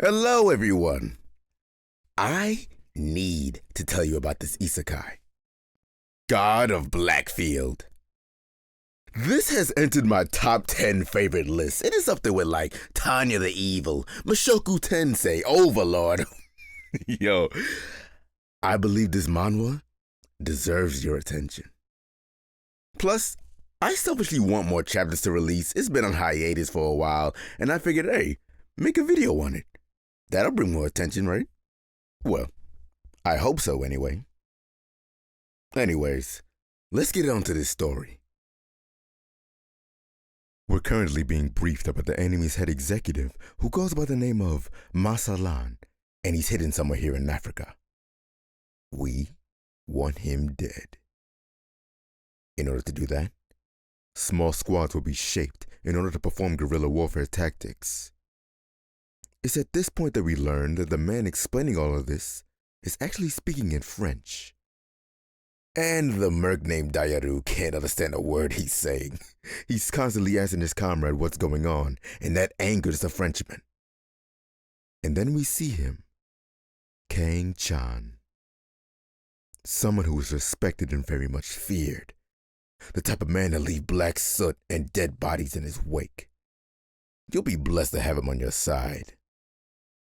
Hello, everyone. I need to tell you about this isekai, God of Blackfield. This has entered my top 10 favorite list. It is up there with like Tanya the Evil, Mushoku Tensei, Overlord. Yo, I believe this manhwa deserves your attention. Plus, I selfishly want more chapters to release. It's been on hiatus for a while, and I figured, hey, make a video on it. That'll bring more attention, right? Well, I hope so anyway. Anyways, let's get on to this story. We're currently being briefed about the enemy's head executive who goes by the name of Masalan, and he's hidden somewhere here in Africa. We want him dead. In order to do that, small squads will be shaped in order to perform guerrilla warfare tactics. It's at this point that we learn that the man explaining all of this is actually speaking in French. And the merc named Dayaru can't understand a word he's saying. He's constantly asking his comrade what's going on, and that angers the Frenchman. And then we see him, Kang Chan. Someone who is respected and very much feared. The type of man to leave black soot and dead bodies in his wake. You'll be blessed to have him on your side.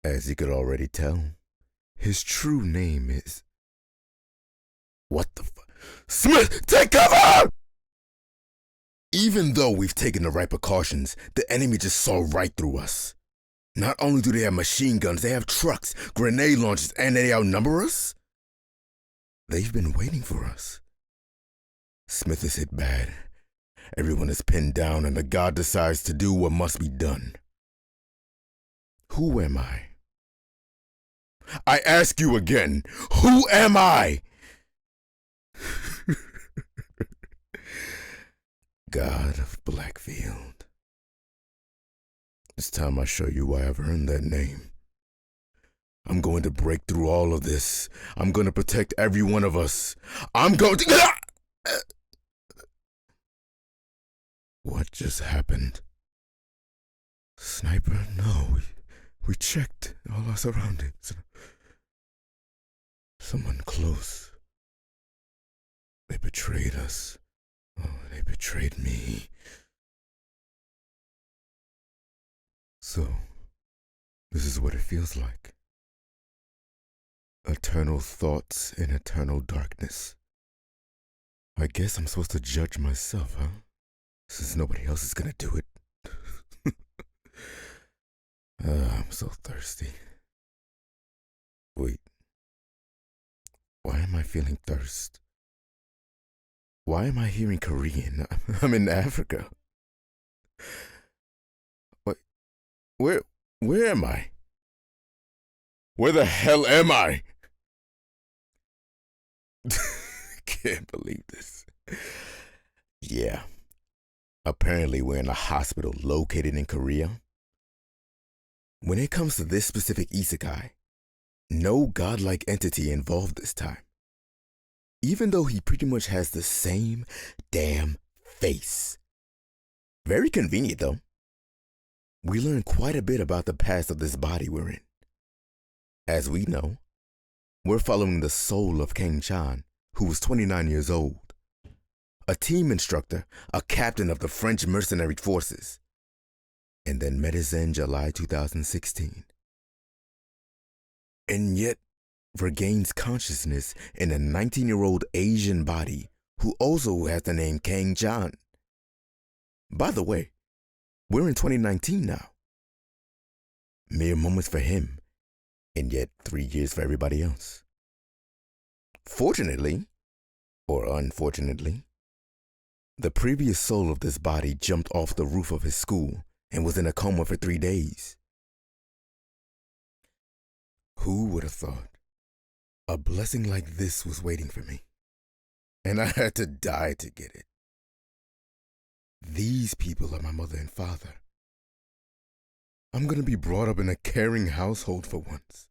As you could already tell, his true name is... What the fuck? Smith, take cover! Even though we've taken the right precautions, the enemy just saw right through us. Not only do they have machine guns, they have trucks, grenade launchers, and they outnumber us? They've been waiting for us. Smith is hit bad. Everyone is pinned down, and the god decides to do what must be done. Who am I? I ask you again, who am I? God of Blackfield. It's time I show you why I've earned that name. I'm going to break through all of this. I'm going to protect every one of us. I'm going to... What just happened? Sniper? No, we checked all our surroundings. Someone close. They betrayed us. Oh, they betrayed me. So, this is what it feels like. Eternal thoughts in eternal darkness. I guess I'm supposed to judge myself, huh? Since nobody else is gonna do it. I'm so thirsty. Wait. Why am I feeling thirst? Why am I hearing Korean? I'm in Africa. What? Where am I? Where the hell am I? Can't believe this. Yeah. Apparently we're in a hospital located in Korea. When it comes to this specific isekai, no godlike entity involved this time. Even though he pretty much has the same damn face. Very convenient though. We learn quite a bit about the past of this body we're in. As we know, we're following the soul of Kang Chan, who was 29 years old. A team instructor, a captain of the French Mercenary forces. And then met his end July 2016. And yet, regains consciousness in a 19-year-old Asian body who also has the name Kang Chan. By the way, we're in 2019 now. Mere moments for him, and yet 3 years for everybody else. Fortunately, or unfortunately, the previous soul of this body jumped off the roof of his school and was in a coma for 3 days. Who would have thought? A blessing like this was waiting for me, and I had to die to get it. These people are my mother and father. I'm gonna be brought up in a caring household for once.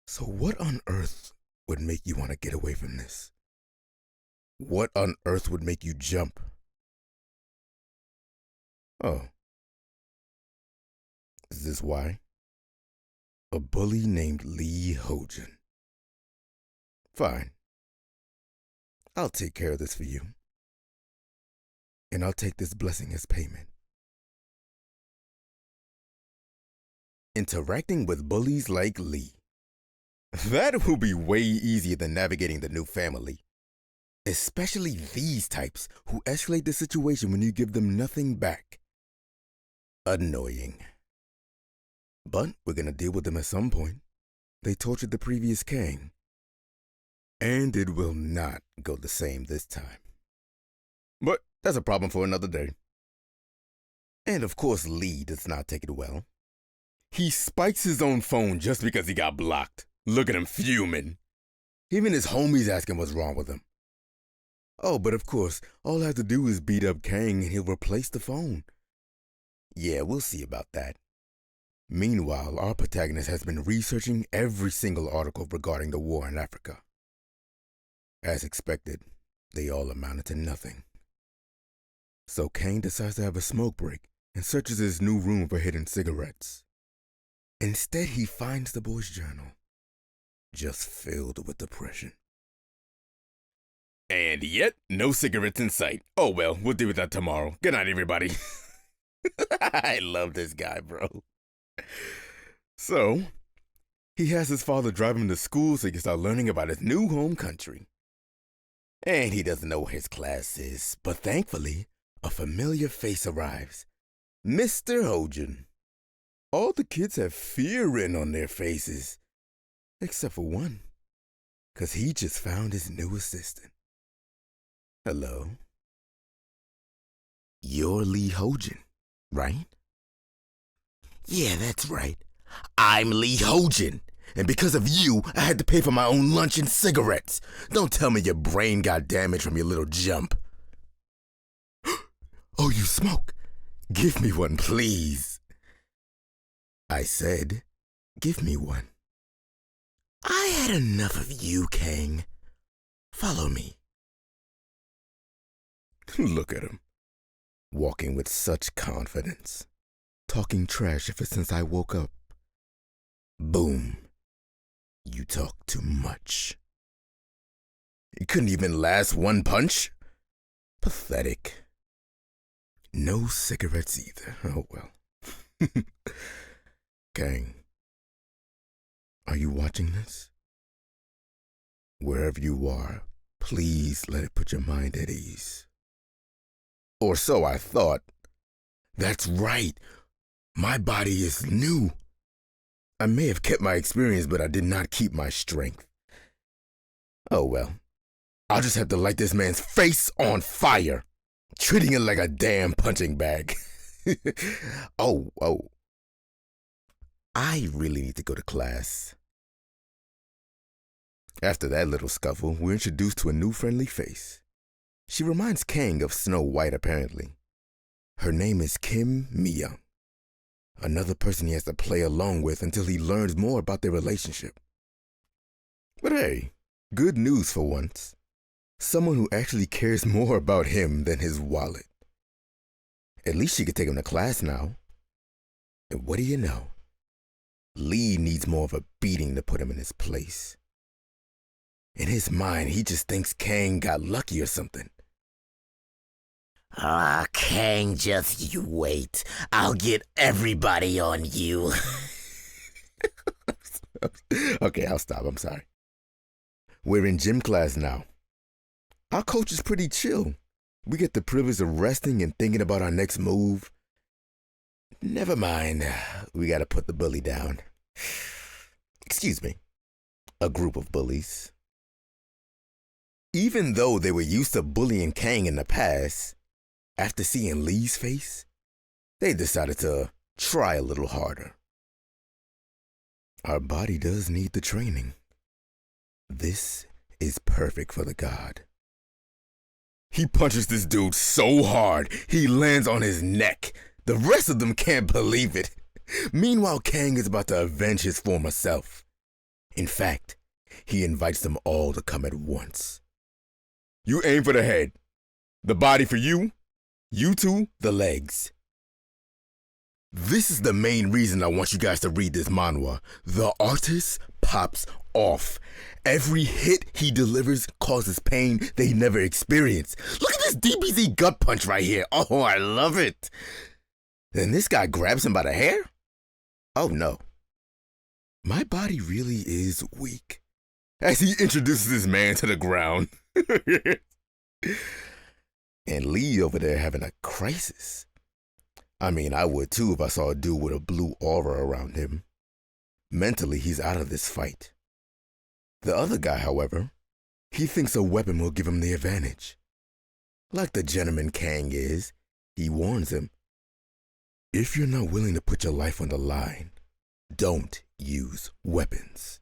So what on earth would make you want to get away from this? What on earth would make you jump? Oh. Is this why? A bully named Lee Hojin. Fine. I'll take care of this for you. And I'll take this blessing as payment. Interacting with bullies like Lee. That will be way easier than navigating the new family. Especially these types who escalate the situation when you give them nothing back. Annoying. But we're gonna deal with them at some point. They tortured the previous Kang. And it will not go the same this time. But that's a problem for another day. And of course Lee does not take it well. He spikes his own phone just because he got blocked. Look at him fuming. Even his homies ask him what's wrong with him. Oh, but of course, all I have to do is beat up Kang and he'll replace the phone. Yeah, we'll see about that. Meanwhile, our protagonist has been researching every single article regarding the war in Africa. As expected, they all amounted to nothing. So Kang decides to have a smoke break and searches his new room for hidden cigarettes. Instead, he finds the boy's journal, just filled with depression. And yet, no cigarettes in sight. Oh well, we'll deal with that tomorrow. Good night, everybody. I love this guy, bro. So, he has his father drive him to school so he can start learning about his new home country. And he doesn't know where his class is, but thankfully, a familiar face arrives. Mr. Hojin. All the kids have fear written on their faces, except for one, because he just found his new assistant. Hello. You're Lee Hojin, right? Yeah, that's right. I'm Lee Hojin, and because of you, I had to pay for my own lunch and cigarettes. Don't tell me your brain got damaged from your little jump. Oh, you smoke? Give me one, please. I said, give me one. I had enough of you, Kang. Follow me. Look at him, walking with such confidence, talking trash ever since I woke up. Boom. You talk too much. You couldn't even last one punch? Pathetic. No cigarettes either. Oh well. Kang, are you watching this? Wherever you are, please let it put your mind at ease. Or so I thought. That's right. My body is new. I may have kept my experience, but I did not keep my strength. Oh well. I'll just have to light this man's face on fire, treating it like a damn punching bag. Oh. I really need to go to class. After that little scuffle, we're introduced to a new friendly face. She reminds Kang of Snow White, apparently. Her name is Kim Mi-young, another person he has to play along with until he learns more about their relationship. But hey, good news for once. Someone who actually cares more about him than his wallet. At least she could take him to class now. And what do you know? Lee needs more of a beating to put him in his place. In his mind, he just thinks Kang got lucky or something. Ah, Kang, just you wait. I'll get everybody on you. Okay, I'll stop. I'm sorry. We're in gym class now. Our coach is pretty chill. We get the privilege of resting and thinking about our next move. Never mind. We gotta put the bully down. Excuse me. A group of bullies. Even though they were used to bullying Kang in the past, after seeing Lee's face, they decided to try a little harder. Our body does need the training. This is perfect for the god. He punches this dude so hard, he lands on his neck. The rest of them can't believe it. Meanwhile, Kang is about to avenge his former self. In fact, he invites them all to come at once. You aim for the head. The body for you. You two, the legs. This is the main reason I want you guys to read this manhwa. The artist pops off. Every hit he delivers causes pain they never experienced. Look at this DBZ gut punch right here. Oh, I love it. Then this guy grabs him by the hair? Oh no. My body really is weak. As he introduces this man to the ground. And Lee over there having a crisis. I mean, I would too if I saw a dude with a blue aura around him. Mentally, he's out of this fight. The other guy, however, he thinks a weapon will give him the advantage. Like the gentleman Kang is, he warns him, if you're not willing to put your life on the line, don't use weapons.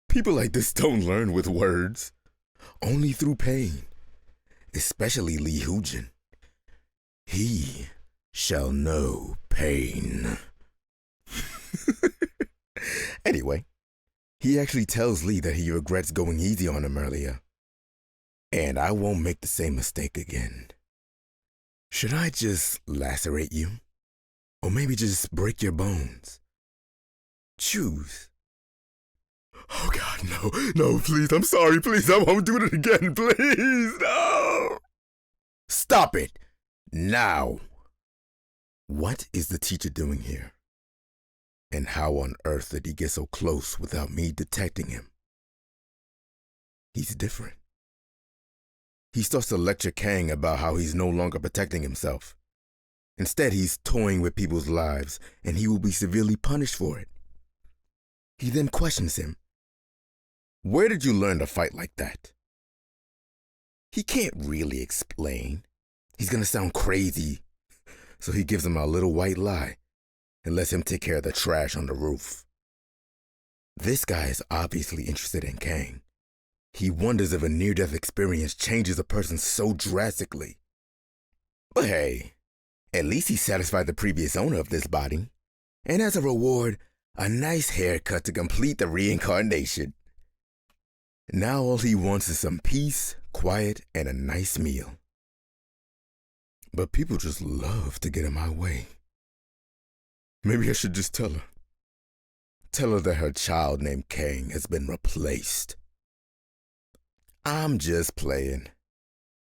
People like this don't learn with words, only through pain, especially Lee Hoojin. He shall know pain. Anyway, he actually tells Lee that he regrets going easy on him earlier. And I won't make the same mistake again. Should I just lacerate you? Or maybe just break your bones? Choose. Oh God, no, please, I'm sorry, please, I won't do it again, please, no! Stop it, now! What is the teacher doing here? And how on earth did he get so close without me detecting him? He's different. He starts to lecture Kang about how he's no longer protecting himself. Instead, he's toying with people's lives, and he will be severely punished for it. He then questions him. Where did you learn to fight like that? He can't really explain. He's gonna sound crazy. So he gives him a little white lie and lets him take care of the trash on the roof. This guy is obviously interested in Kang. He wonders if a near-death experience changes a person so drastically. But hey, at least he satisfied the previous owner of this body. And as a reward, a nice haircut to complete the reincarnation. Now all he wants is some peace, quiet, and a nice meal. But people just love to get in my way. Maybe I should just tell her. Tell her that her child named Kang has been replaced. I'm just playing.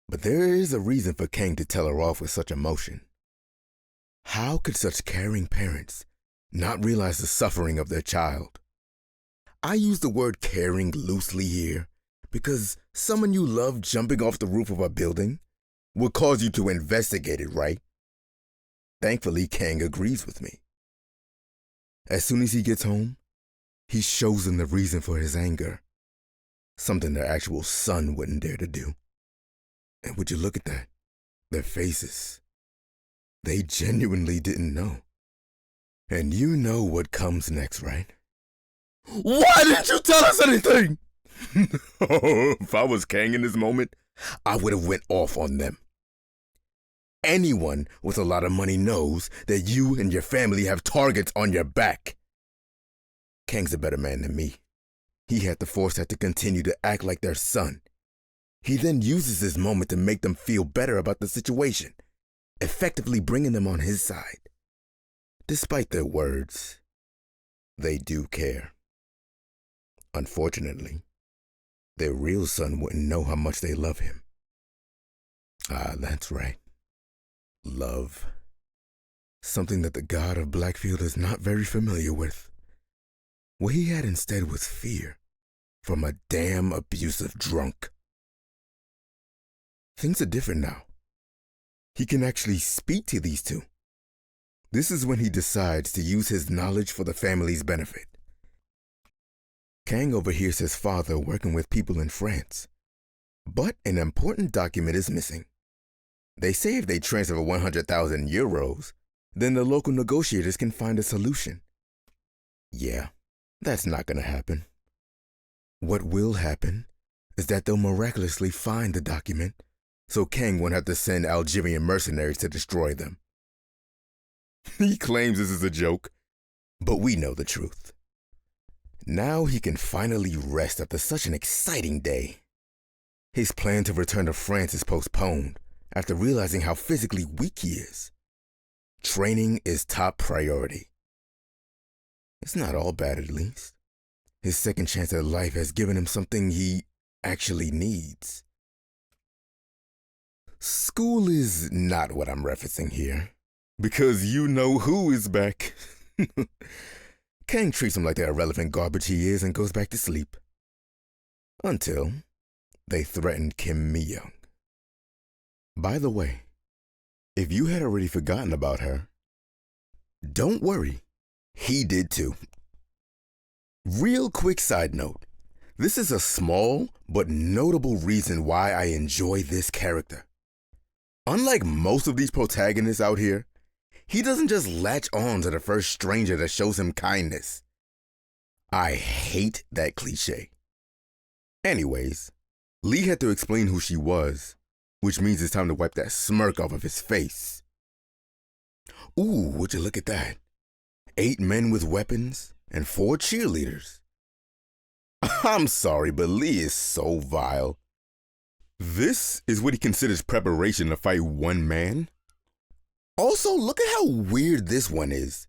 But there is a reason for Kang to tell her off with such emotion. How could such caring parents not realize the suffering of their child? I use the word caring loosely here because someone you love jumping off the roof of a building would cause you to investigate it, right? Thankfully, Kang agrees with me. As soon as he gets home, he shows them the reason for his anger, something their actual son wouldn't dare to do. And would you look at that? Their faces. They genuinely didn't know. And you know what comes next, right? Why didn't you tell us anything? Oh, if I was Kang in this moment, I would have went off on them. Anyone with a lot of money knows that you and your family have targets on your back. Kang's a better man than me. He had the foresight to continue to act like their son. He then uses this moment to make them feel better about the situation, effectively bringing them on his side. Despite their words, they do care. Unfortunately, their real son wouldn't know how much they love him. Ah, that's right. Love. Something that the god of Blackfield is not very familiar with. What he had instead was fear from a damn abusive drunk. Things are different now. He can actually speak to these two. This is when he decides to use his knowledge for the family's benefit. Kang overhears his father working with people in France. But an important document is missing. They say if they transfer 100,000 euros, then the local negotiators can find a solution. Yeah, that's not gonna happen. What will happen is that they'll miraculously find the document, so Kang won't have to send Algerian mercenaries to destroy them. He claims this is a joke, but we know the truth. Now he can finally rest after such an exciting day. His plan to return to France is postponed after realizing how physically weak he is. Training is top priority. It's not all bad, at least. His second chance at life has given him something he actually needs. School is not what I'm referencing here, because you know who is back. Kang treats him like the irrelevant garbage he is and goes back to sleep. Until they threatened Kim Mi-young. By the way, if you had already forgotten about her, don't worry, he did too. Real quick side note, this is a small but notable reason why I enjoy this character. Unlike most of these protagonists out here, he doesn't just latch on to the first stranger that shows him kindness. I hate that cliche. Anyways, Lee had to explain who she was, which means it's time to wipe that smirk off of his face. Ooh, would you look at that? 8 men with weapons and 4 cheerleaders. I'm sorry, but Lee is so vile. This is what he considers preparation to fight one man? Also, look at how weird this one is.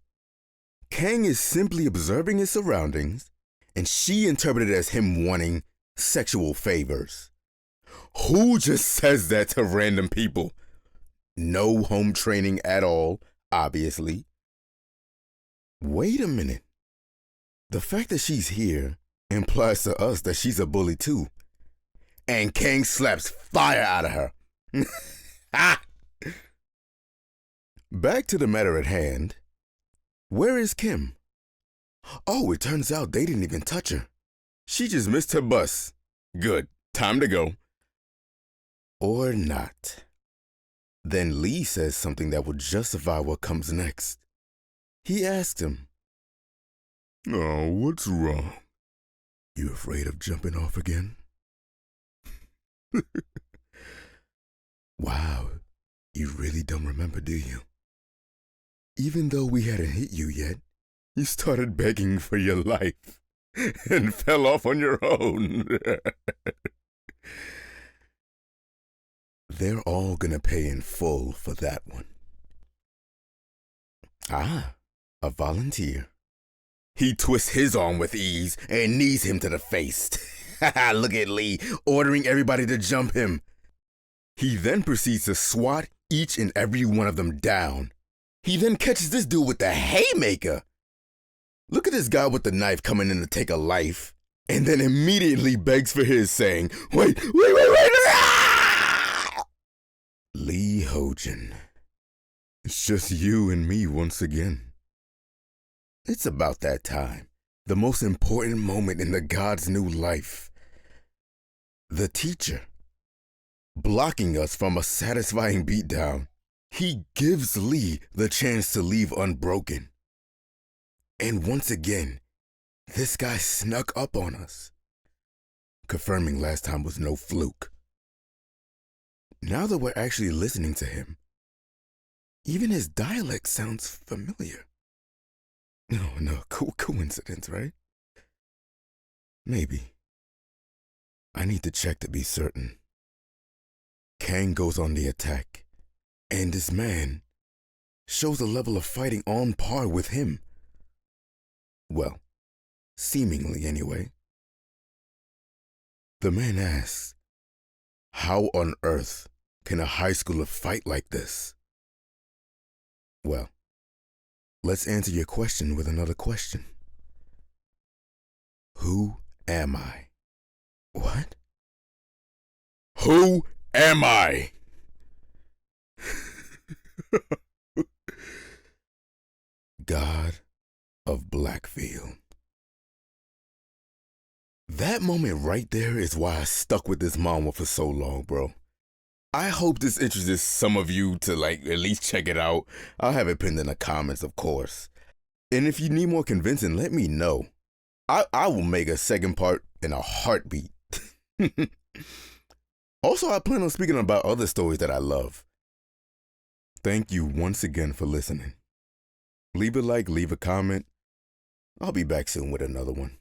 Kang is simply observing his surroundings, and she interpreted it as him wanting sexual favors. Who just says that to random people? No home training at all, obviously. Wait a minute. The fact that she's here implies to us that she's a bully too. And Kang slaps fire out of her. Back to the matter at hand. Where is Kim? Oh, it turns out they didn't even touch her. She just missed her bus. Good. Time to go. Or not. Then Lee says something that will justify what comes next. He asked him, "Oh, what's wrong? You afraid of jumping off again?" Wow, you really don't remember, do you? Even though we hadn't hit you yet, you started begging for your life and fell off on your own. They're all gonna pay in full for that one. Ah, a volunteer. He twists his arm with ease and knees him to the face. Look at Lee, ordering everybody to jump him. He then proceeds to swat each and every one of them down. He then catches this dude with the haymaker. Look at this guy with the knife coming in to take a life, and then immediately begs for his, saying, wait. Ah! Lee Hojin. It's just you and me once again. It's about that time. The most important moment in the god's new life. The teacher. Blocking us from a satisfying beatdown, he gives Lee the chance to leave unbroken. And once again, this guy snuck up on us, confirming last time was no fluke. Now that we're actually listening to him, even his dialect sounds familiar. No, coincidence, right? Maybe. I need to check to be certain. Kang goes on the attack, and this man shows a level of fighting on par with him. Well, seemingly anyway. The man asks, how on earth can a high schooler fight like this? Well, let's answer your question with another question. Who am I? What? Who am I? God of Blackfield. That moment right there is why I stuck with this manhwa for so long, bro. I hope this interests some of you to at least check it out. I'll have it pinned in the comments, of course. And if you need more convincing, let me know. I will make a second part in a heartbeat. Also, I plan on speaking about other stories that I love. Thank you once again for listening. Leave a like, leave a comment. I'll be back soon with another one.